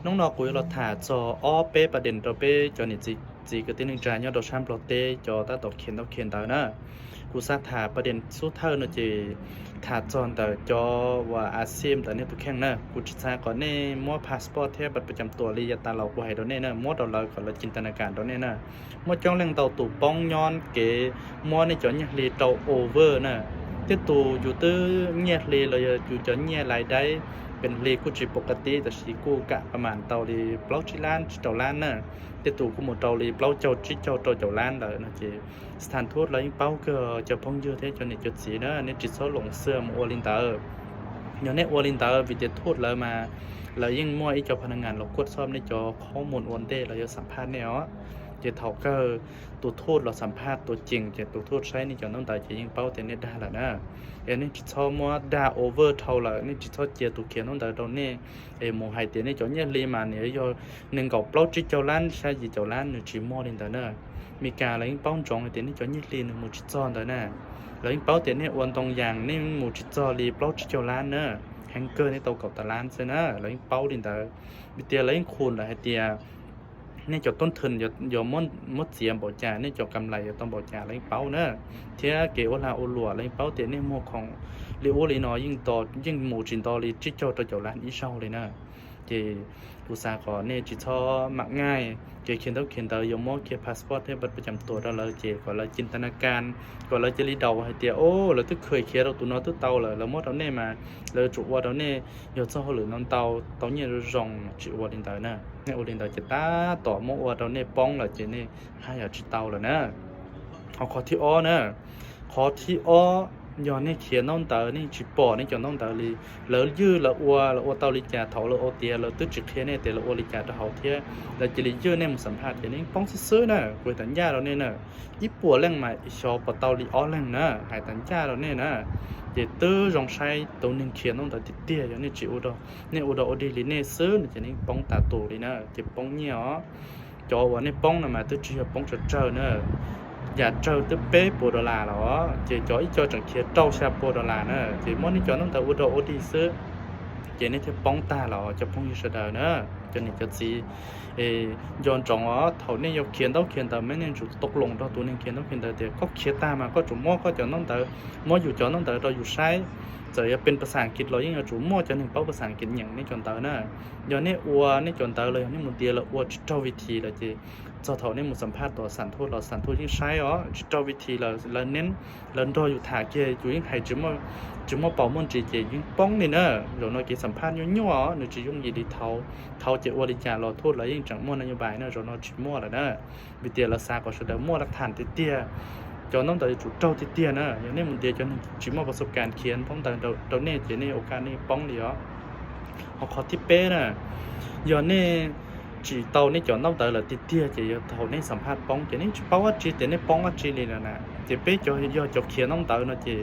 น้องนอกุยเราถ่าจออ้อเป้ประเด็นเราเป้จอนี่จีก็ตีหนึ่งจานยอดดอกชัมโปรเตจอตาตอกเขียนตาเนอะกูซาถ่าประเด็นสู้เท่าเนอะจีถ่าจอนแต่จอว่าอาเซียนแต่เนี่ยตุกแข่งเนอะกูจิตซาก่อนเนี่ยมั่วพาสปอร์ตเทียบัตรประจำตัวลียาตาเรากูให้เราเนี่ยเนอะมั่วเราก่อนเราจินตนาการเราเนี่ยเนอะมั่วจ้องเล่งเตาตู่ป้องย้อนเก๋มั่วในจอเนี่ยลีเตาโอเวอร์เนอะที่ตู่อยู่ตื้อเนี่ยลีเราอยู่จอเนี่ยรายได้เป็นเลกูจิปกติแต่สีกูกะประมาณเตาลีเปล่าชิล้านเตาล้านเนอะที่ตู่กูหมดเตาลีเปล่าเจ้าจิเจ้าล้านเลยนะจีสถานทูตเรายังเป้าก็จะพงยืดให้จนในจุดสีเนอะในจิตโซหลงเสื่อมโอลินเตอร์อย่างในโอลินเตอร์วิดีทูตเรามาเรายิ่งมั่วไอ้เจ้าพนักงานเรากดซ่อมในจอข้อมูลโอนเดเราจะสัมภาษณ์เนี่ยเจ้าเท่าก็ตัวทูตเราสัมภาษณ์ตัวจริงเจ้าตัวทูตใช้ในจอน้องตาจะยิ่งเป้าแต่เนี่ยได้แล้วนะอันนี้จิตโซมั่วด่าโอเวอร์เท่าเลยนี่จิตโซเจ้าตัวเขียนน้องตาตรงนี้โมหายเตียนในจอเนี่ยลีมาเนี่ยย่อหนึ่งกับเปล่าจิเจ้าล้านใช้จิเจ้าล้านหนึ่งจิมั่วลินเตอร์เนอะมีการอะไรยิ่งป้องจองไอ้เตียนในจอเนี่ยลีหนึ่งมูจิตจอนเตอร์เนอะแล้วยิ่งเป้าเตียนเนี่ยวันตรงอย่างนี่มูจิตจอลีเปล่าจิเจ้าล้านเนอะแฮงเกอร์ในตัวกับตารางเซนะแล้วยิ่งเป้าลินเตอร์วิเตียแล้วยิ่งคูณแล้วให้เตียนี่จดต้นทุนอย่มดเสียมบอกจ่านี่จดกำไรต้องบอกจ่าแล้วยิ่งเป้าเนอะเทียเกี่ยวลาโอหลัวแล้วยิ่งเป้าเตียเนี่ยโมของลีโอลีนอยิ่งต่อยิ่งหมู่จินต่อลีจิเจ้าตัวเจ้าล้านอีเช่าเลยนะเจอุตสาหกรณ์เนี่ยจิตชอมักง่ายเจเขียนต้องเขียนแต่ยมอเขียนพาสปอร์ตให้บัตรประจำตัวเราเลยเจก่อนเราจินตนาการก่อนเราจะรีเดาให้เตียโอ้เราต้องเคยเขียนเราตัวน้อยตัวเตาเลยเราหมดเราเนี่ยมาเราจุว่าเราเนี่ยยอดเจ้าหรือน้องเตาเนี่ยเรารองจุว่าดินเตอร์นะเนี่ยโอดินเตอร์จะตาต่อมอว่าเราเนี่ยป้องเราเจเนี่ยให้อยากจิตเตาเลยนะเอาข้อที่อ้อนะข้อที่อ้อยอนนี่เขียนน้องเตอนี่จิปอนี่จนน้องเตอลีแล้วยื้อแล้วอัวเตาลิจ่าเถาแล้วอัวเตียแล้วตึ๊ดจิเขียนเนี่ยแต่แล้วอัวลิจ่าเถาเทียแล้วจะลียื้อเนี่ยมันสัมภาษณ์อย่างนี้ป้องซื้อนะคุยตัญญาเราเนี่ยนะญี่ปุ่นเรื่องใหม่ชอบปเตาลีอ้อเรื่องนะหายตัญญาเราเนี่ยนะเดี๋ยวตื้อรองใช้ตัวหนึ่งเขียนน้องเตอติดเตี้ยอย่างนี้จิอุดอเนี่ยอุดออดีลีเนี่ยซื้ออย่างนี้ป้องตาตูเลยนะจะป้องเนี่ยอ๋อจอวันนี้ป้องนะมาตึ๊ดจิป้องจะเจอเนอะอย่าเจอตึ๊บเป๊ะปูดอลลาร์หรอเจ๊จ่อยจ่อจังเขียนเจ้าชาปูดอลลาร์เนอะเจ๊มอนี่จ่อน้องแต่อุดอดีซื้อเจ๊นี่เธอป้องตาหรอจะป้องยูสเดอร์เนอะจะนี่จะซีย้อนจงอ๋อเท่านี้ยกเขียนต้องเขียนแต่ไม่เนี่ยจุดตกลงต่อตัวนึงเขียนต้องเขียนแต่เดี๋ยวก็เขียนตามมาก็จุ่มมั่วก็จ่อน้องแต่มั่วอยู่จ่อน้องแต่เราอยู่ใช้จะเป็นภาษาอังกฤษเรายิ่งจุ่มมั่วจะหนึ่งเป้าภาษาอังกฤษอย่างนี้จนเตอเนอะย้อนนี่อัวนี่จนเตอเลยนี่มุนเดียละอัวเจ้าวิธีเลยเจ๊เจ้าเท่านี่มุสัมภาษณ์ตัวสันทูตเราสันทูตยิ่งใช้อ๋อเจ้าวิธีเราเน้นเรารออยู่ถ่ายเกยอยู่ยิ่งให้จุ่มเป่ามันจีเจยิ่งป้องนี่เนอะเราหน่อยกี่สัมภาษณ์ยั่วหนูจะยุ่งยีดีเท่าเจ้าอริจาเราทูตเรายิ่งจังมั่วนโยบายเนอะเราหน่อยจิมั่วแล้วเนอะวิเดียเราซาก็แสดงมั่วหลักฐานเตี้ยจนน้องแต่จุดเจ้าเตี้ยนะอย่างนี้มันเดียจนจิมั่วประสบการณ์เขียนพ้องแต่เราเนี่ยเจนี่โอกาสนี่ป้องเดียวเขาขอที่เป้น่ะย้อนนี่chỉ tàu này chọn tàu tới là tiệt tiệt chỉ tàu nàyสัมภาษณ์ป้องchỉ này chỉ bảoว่าchỉแต่เนี่ยป้องว่าchỉเลยนะchỉเป๊ะchoเขียนน้องเต๋อนะchỉ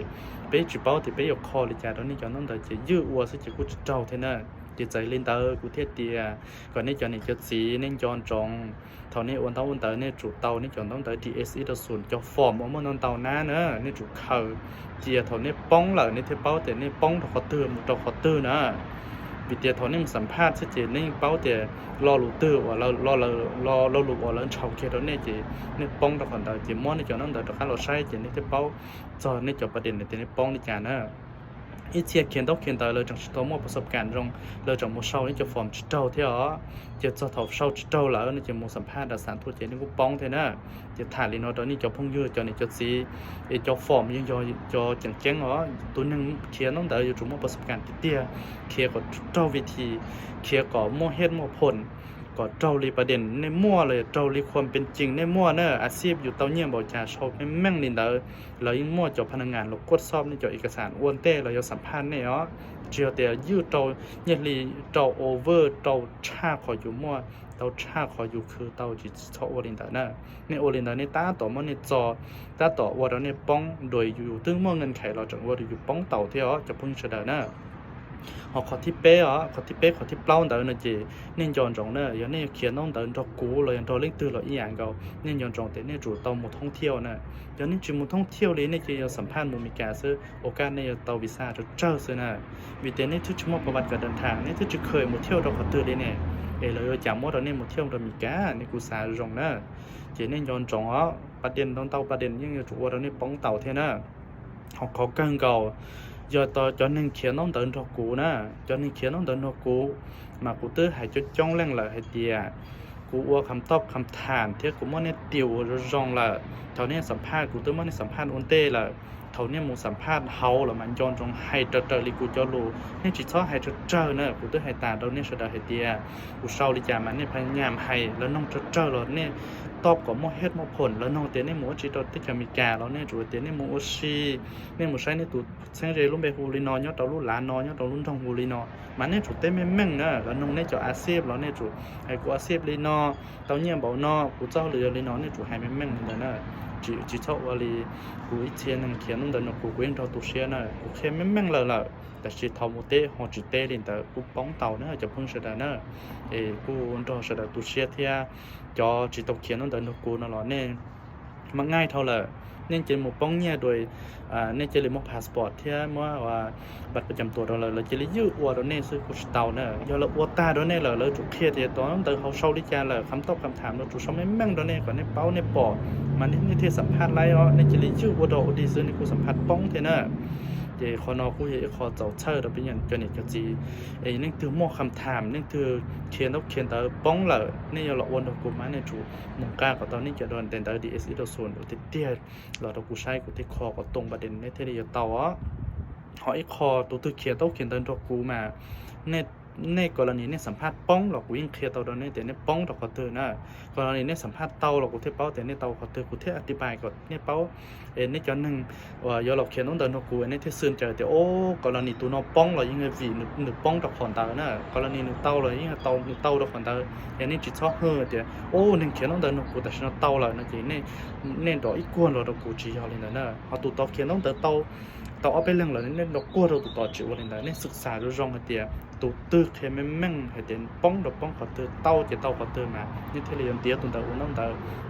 เป๊ะchỉ bảo thìเป๊ะยกคอเลยจ้าตอนนี้จอนน้องเต๋อchỉยื้อวัวสิจะกูเจ้าเท่านั้นchỉใจลินเต๋อกูเทียเตียก่อนนี้จอนนี่จะสีนี่จอนจงเท่านี้วันเต๋อเนี่ยจุดเต๋อนี่จอนน้องเต๋อ DSE ตัวศูนย์จะฟอร์มออกมาน้องเต๋อน้าเนอะนี่จุดเข่าเจียเท่านี้ป้องเหล่านี้เทป้าแต่นี่ป้องตัวขอตื้อมุดตัวขอตื้อนะวิทยาทอนี่มันสัมภาษณ์ชัดเจนนี่เป้าแต่รอรู้ตื้อว่าเรารู้ว่าเราชาวเขตเราเนี่ยจีนี่ป้องตะคนตาจีม้วนนี่จอนั่นแต่ตะข้าเราใช้จีนี่ที่เป้าจอนี่จอประเด็นในนี่ป้องนี่จานะอีเทียเขียนต้องเขียนแต่เราจังตัวมั่วประสบการณ์ตรงเราจังมั่วเศร้านี่จะฟอร์มจิตเจ้าเท่าจะจะถอดเศร้าจิตเจ้าแล้วนี่จะมั่วสัมภาษณ์สารทูตจีนี่กูป้องเท่านะจะถ่ายลีนอตอนนี้จะพุ่งยืดจอนี่จะซีจะฟอร์มยังจะจังเจ้งอ๋อตัวนึงเขียนต้องแต่อยู่จุ่มมั่วประสบการณ์เตี้ยเขียนกับเจ้าวิธีเขียนกับมั่วเฮ็ดมั่วผลก็เจ้าลีประเด็นในมั่วเลยเจ้าลีความเป็นจริงในมั่วเนอะอาชีพอยู่เต้าเยี่ยมบอกจ่าชอบในแม่งลินเดอร์เรายิ่งมั่วจบพนักงานเรากดสอบในจบเอกสารอ้วนเต้เราจะสัมภาษณ์เนี่ยอ๋อเจียวแต่ยืดเจ้าเนี่ยลีเจ้าโอเวอร์เจ้าชาขออยู่มั่วเต้าชาขออยู่คือเต้าจิตชอบโอลินเดอร์เนอะในโอลินเดอร์ในตาต่อมันในจอตาต่อว่าเราในป้องโดยอยู่ตึ้งมั่วเงินไขเราจังว่าอยู่ป้องเต่าที่อ๋อจะพึ่งเฉดเนอะhọ có thiết kế á có thiết kế có thiết bao đỡ nó chỉ nên chọn trọng nữa giờ nên khiến nó đỡ cho cũ rồi cho lịch tư là ý dạng cầu nên chọn trọng để nên chủ tàu một thông thiêu nè giờ nên chỉ một thông thiêu đấy nên chỉสัมภาษณ์มุมิกาซื้อโอกาสในเตาวีซ่าจะเจอซื้อนะวิธีนี้ทุกชั่วโมงประวัติการเดินทางนี่ทุกจะเคยหมดเที่ยวเราขอตื่นเลยเนี่ย เลยจำว่าเราเนี่ยmộtเที่ยวเรามีก้าในกูสาจงนะchỉ nênย้อนจงอ๋อประเด็นตอนเตาประเด็นยังอยู่ถูกว่าเราเนี่ยป้องเตาเท่านะhọ có cân cầu giờ tao cho nên khiến nó đỡ cho cú na cho nên khiến nó đỡ cho cú mà cú tư hãy cho trong lăng lại hay tiệt cú uoคำตอบคำถามที่กูมั่นเนี่ยติวรองละเท่านี้สัมภาษณ์กูตื้อมั่นเนี่ยสัมภาษณ์อุนเต้ละเท่านี้มึงสัมภาษณ์เฮาละมันย้อนจงให้เจอลิกูจะรู้เนี่ยจิตชอบให้เจอเนอะกูตื้อให้ตาเราเนี่ยสุดาให้เตียกูเศร้าลิจามันเนี่ยพยายามให้แล้วน้องเจอเราเนี่ยตอบกับมอเฮ็ดมอผลแล้วน้องเตียเนี่ยหมูจิตเราที่จะมีกาเราเนี่ยจูเตียเนี่ยหมูชีเนี่ยหมูใช้เนี่ยตูเส้นเรลุ่มไปฮูลีนอยอดเราลุ่นล้านนอยอดเราลุ่นทองฮูลีนอมันเนี่ยจูเต้ไม่แม่งเนอะแล้วน้องเนี่ยจะอาเซียบเราเนี่ยจูไอ้กูอาเซียบลีนอtao nhiên bảo nó cú cháu lừa lên nó nên chủ hai mấy mình nữa chỉ cháu vào đi cú ít tiền năng khiến nó đỡ nó cú quên cho tụi xe nè cú khen mấy mình làแต่chỉ thầu một tê họ chỉ tê lên tới cú bóng tàu nữa cho phương sẽ nữa để cú cho sẽ tụi xe theo cho chỉ tàu khiến nó đỡ nó cú nó là nên mà ngay thôi là nên chỉ một bóng nha rồi nên chỉ là một passport theo màบัตรประจำตัวเราเลยจะเรียกว่าเราเนี่ยซื้อกุศเตาเนี่ยยอเราอวตาเราเนี่ยเราจุกเครียดที่ตอนนั้นเขาเช่าดิจาเลยคำตอบคำถามเราจุกชอบไม่แม่งเราเนี่ยก่อนเนี่ยเป้าเนี่ยปอดมันนี่ที่สัมภาษณ์ไรอ๋อเนี่ยจะเรียกว่าเราดีซื้อในกูสัมภาษณ์ป้องเท่านั้นเดี๋ยวคอนอกูเห็นคอเจ้าเชิดเราเป็นอย่างจนเนี่ยก็จีนั่นคือหม้อคำถามนั่นคือเขียนต้องเขียนแต่ป้องเลยนี่เราวนเรากูมาเนี่ยจุมุงกากับตอนนี้จะโดนแต่แต่ดีเอสอีเราส่วนติดเตี้ยเรากูใช้กูที่คอกับตรงประเด็นเนี่ยที่เราเตาอ๋อhọ ít kho tụi tôi kia tao kiện tên cho cú mà nên nên กรณีเนี่ยสัมภาษณ์ป้องหรอกกูยิ่งเคลียร์ตัวเนี่ยแต่เนี่ยป้องดอกเขาเตือนนะกรณีเนี่ยสัมภาษณ์เตาหรอกกูเทเป้าแต่เนี่ยเตาเขาเตือนกูเทอธิบายก่อนเนี่ยเป้าเนี่ยจอหนึ่งว่ายอหลอกเขียนต้องเดินของกูเนี่ยที่ซื่นใจแต่โอ้กรณีตัวน้องป้องหรอยิ่งวีหนึ่งป้องดอกขอนตานะกรณีหนึ่งเตาเลยยิ่งเตาดอกขอนตาเนี่ยจิตชอบเฮ่อเดี๋ยวโอ้หนึ่งเขียนต้องเดินของกูแต่ฉันเตาเลยนะจีเนี่ยดอกอีกกวนเราดอกกูจีเอาเลยนะเขาตัวต่อเขียนต้องเดินเตาเอาไปเรื่องเหล่านี้เรากลัวเราตัวต่อจิ๋วอะไรนั่นนี่ศึกษาดูรองให้เตียตัวตื้อแค่ไม่แม่งให้เตียป้องดอกป้องเขาตื้อเต้าจะเต้าเขาตื้อมานี่เทเลยันเตียตัวเต้าอุ้งน้องเต้า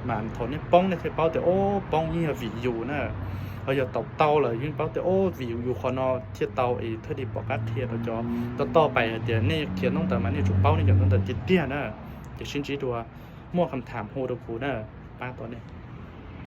มาถอนนี่ป้องเนี่ยเคยเป้าแต่โอ้ป้องยิ่งวิอยู่นะเขาจะเต้าเลยยิ่งเป้าแต่โอ้วิอยู่คอนอเทียเต้าเอเท่าที่บอกกัดเทียเราจอต่อไปเตียนี่เขียนน้องเต้ามานี่จุดเป้านี่อย่างน้องเต้าจิตเตี้ยนะจะชิ้นจีตัวมั่วคำถามโหดกูนะป้าตัวนี้